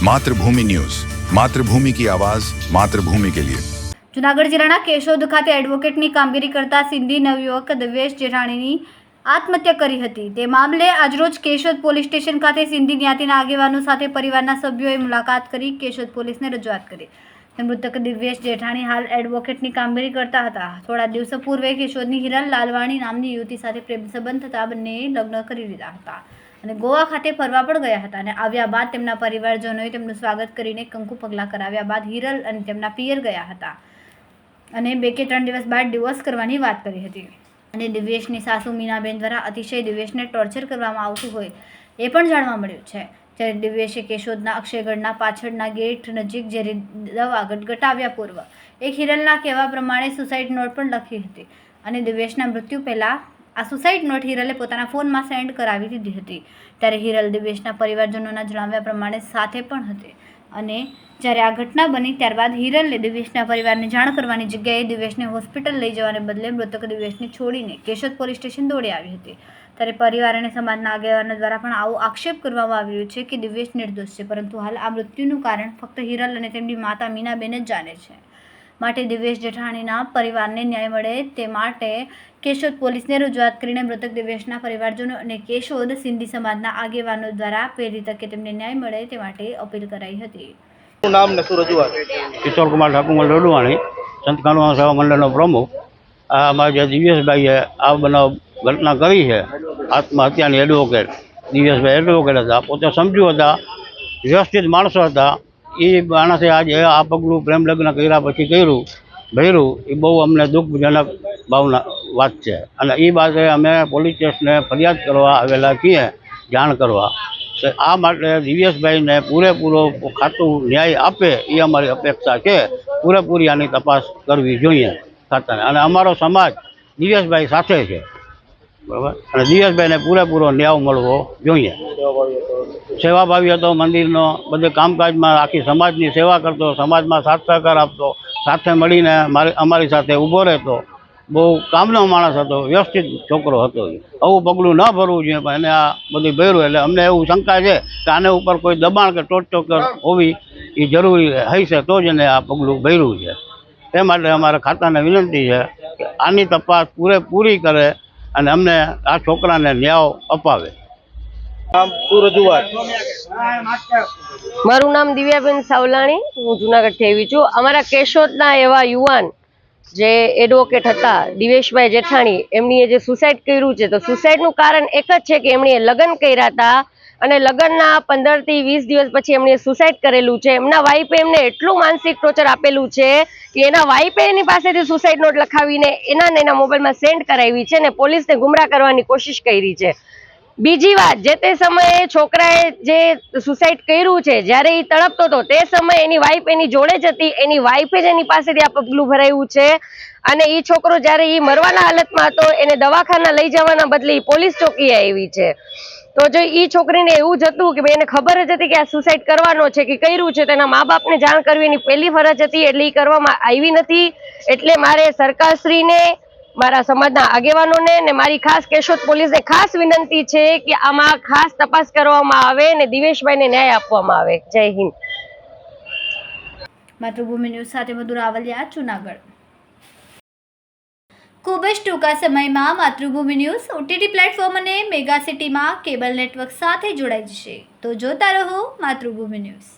मातृभूमि न्यूज, मातृभूमि की आवाज, मातृभूमि के लिए। જૂનાગઢ જિલ્લાના કેશોદ ખાતે એડવોકેટની કામગીરી કરતા સિંધી નવયુવક દિવેશ જેઠાણીની આત્મહત્યા કરી હતી। તે મામલે આજરોજ કેશોદ પોલીસ સ્ટેશન ખાતે સિંધી જ્ઞાતિના આગેવાનો સાથે પરિવારના સભ્યોએ મુલાકાત કરી કેશોદ પોલીસને રજૂઆત કરી। મૃતક દિવેશ જેઠાણી હાલ એડવોકેટની કામગીરી કરતા હતા। થોડા દિવસો પૂર્વે કેશોદની હિરલ લાલવાણી નામની યુવતી સાથે પ્રેમ સંબંધ થતા બંનેએ લગ્ન કરી લીધા હતા અને ગોવા ખાતે ફરવા પણ ગયા હતા અને આવ્યા બાદ તેમના પરિવારજનોએ તેમનું સ્વાગત કરીને કંકુ પગલાં કરાવ્યા બાદ હિરલ અને તેમના પિયર ગયા હતા અને 2 કે 3 દિવસ બાદ ડિવોર્સ કરવાની વાત કરી હતી અને દિવેશની સાસુ મીનાબેન દ્વારા અતિશય દિવેશને ટોર્ચર કરવામાં આવતું હોય એ પણ જાણવા મળ્યું છે। જ્યારે દિવેશે કેશોદના અક્ષયગઢના પાછળના ગેટ નજીક ઝેરી દવા ગટગટાવ્યા પૂર્વ એક હિરલના કહેવા પ્રમાણે સુસાઇડ નોટ પણ લખી હતી અને દિવેશના મૃત્યુ પહેલાં આ સુસાઇડ નોટ હિરલે પોતાના ફોનમાં સેન્ડ કરાવી દીધી હતી। ત્યારે હિરલ દિવેશના પરિવારજનોના જણાવ્યા પ્રમાણે સાથે પણ હતી અને જ્યારે આ ઘટના બની ત્યારબાદ હિરલે દિવેશના પરિવારને જાણ કરવાની જગ્યાએ દિવેશને હોસ્પિટલ લઈ જવાને બદલે મૃતક દિવેશને છોડીને કેશોદ પોલીસ સ્ટેશન દોડી આવી હતી। ત્યારે પરિવાર અને સમાજના આગેવાનો દ્વારા પણ આવો આક્ષેપ કરવામાં આવી રહ્યો છે કે દિવેશ નિર્દોષ છે, પરંતુ હાલ આ મૃત્યુનું કારણ ફક્ત હિરલ અને તેમની માતા મીનાબેન જ જાણે છે। માટે દિવેશ જેઠાણીના પરિવારને ન્યાય મળે તે માટે કેશોદ પોલીસને રજૂઆત કરીને મૃતક દિવેશના પરિવારજનો અને કેશોદ સિંધી સમાજના આગેવાનો દ્વારા પહેલી તકે તેમને ન્યાય મળે તે માટે અપીલ કરાઈ હતી। नाम ने શું રજૂઆત? કિશોર કુમાર ઠાકુર રડવાણી, સંત કાનૂન સેવા મંડળનો પ્રમુખ। આ અમારા જે દિવેશભાઈએ આ બનાવ ઘટના કરી છે, આત્મહત્યાની એડવોકેટ દિવેશભાઈ એડવોકેટ હતા, પોતે સમજુ હતા, વ્યવસ્થિત માણસો હતા। એ માણસે આજે આ પગલું પ્રેમ લગ્ન કર્યા પછી ભર્યું એ બહુ અમને દુઃખજનક ભાવના વાત છે અને એ બાબતે અમે પોલીસ સ્ટેશને ફરિયાદ કરવા આવેલા છીએ, જાણ કરવા। આ માટે દિવેશભાઈને પૂરેપૂરો ખાતું ન્યાય આપે એ અમારી અપેક્ષા છે। પૂરેપૂરી આની તપાસ કરવી જોઈએ ખાતાને, અને અમારો સમાજ દિવેશભાઈ સાથે છે, બરાબર, અને દિવેશભાઈને પૂરેપૂરો ન્યાય મળવો જોઈએ। સેવાભાવી હતો, મંદિરનો બધે કામકાજમાં આખી સમાજની સેવા કરતો, સમાજમાં સાથ સહકાર આપતો, સાથે મળીને અમારી સાથે ઊભો રહેતો, બહુ કામનો માણસ હતો, વ્યવસ્થિત છોકરો હતો। આવું પગલું ન ભરવું જોઈએ, પણ એને આ બધું ભર્યું એટલે અમને એવું શંકા છે કે આને ઉપર કોઈ દબાણ કે ટોચચોકર હોવી એ જરૂરી હશે તો જ એને આ પગલું ભર્યું છે। એ માટે અમારા ખાતાને વિનંતી છે કે આની તપાસ પૂરેપૂરી કરે અને અમને આ છોકરાને ન્યાય અપાવે। નામ શું રજૂઆત? મારું નામ દિવ્યાબેન સાવલાણી, હું જુનાગઢથી આવી છું। અમારા કેશોદના એવા યુવાન જે એડવોકેટ હતા દિવેશભાઈ જેઠાણી, એમણીએ જે સુસાઇડ કર્યું છે, તો સુસાઇડનું કારણ એક જ છે કે એમણે લગ્ન કર્યા હતા અને લગ્નના 15 થી 20 દિવસ પછી એમણે સુસાઇડ કરેલું છે। એમના વાઈફે એમને એટલું માનસિક ટોર્ચર આપેલું છે કે એના વાઈફે એની પાસેથી સુસાઇડ નોટ લખાવીને એના મોબાઈલમાં સેન્ડ કરાવી છે અને પોલીસને ગુમરાહ કરવાની કોશિશ કરી છે। બીજી વાત, જે તે સમયે છોકરાએ જે સુસાઇડ કર્યું છે, જ્યારે એ તડપતો હતો તે સમયે એની વાઈફ એની જોડે જ હતી, એની વાઈફે જ એની પાસેથી આ પગલું ભરાયું છે અને એ છોકરો જ્યારે એ મરવાના હાલતમાં હતો એને દવાખાના લઈ જવાના બદલે પોલીસ ચોકીએ આવી છે। તો જો એ છોકરીને એવું જ હતું કે ભાઈ એને ખબર જ હતી કે આ સુસાઇડ કરવાનો છે કે કર્યું છે, તેના મા બાપને જાણ કરવી એની પહેલી ફરજ હતી, એટલે એ કરવામાં આવી નથી। એટલે મારે સરકારશ્રીને, મારા સમાજના આગેવાનોને ને મારી ખાસ કેશોદ પોલીસને ખાસ વિનંતી છે કે આમાં ખાસ તપાસ કરવામાં આવે અને દિવેશભાઈને ન્યાય આપવામાં આવે। જય હિન્દ। માતૃભૂમિ ન્યૂઝ સાથે મધુર રાવલિયા, જૂનાગઢ। ખૂબ જ ટૂંકા સમયમાં માતૃભૂમિ ન્યૂઝ OTT પ્લેટફોર્મ અને મેગા સિટીમાં કેબલ નેટવર્ક સાથે જોડાઈ જશે, તો જોતા રહો માતૃભૂમિ ન્યૂઝ।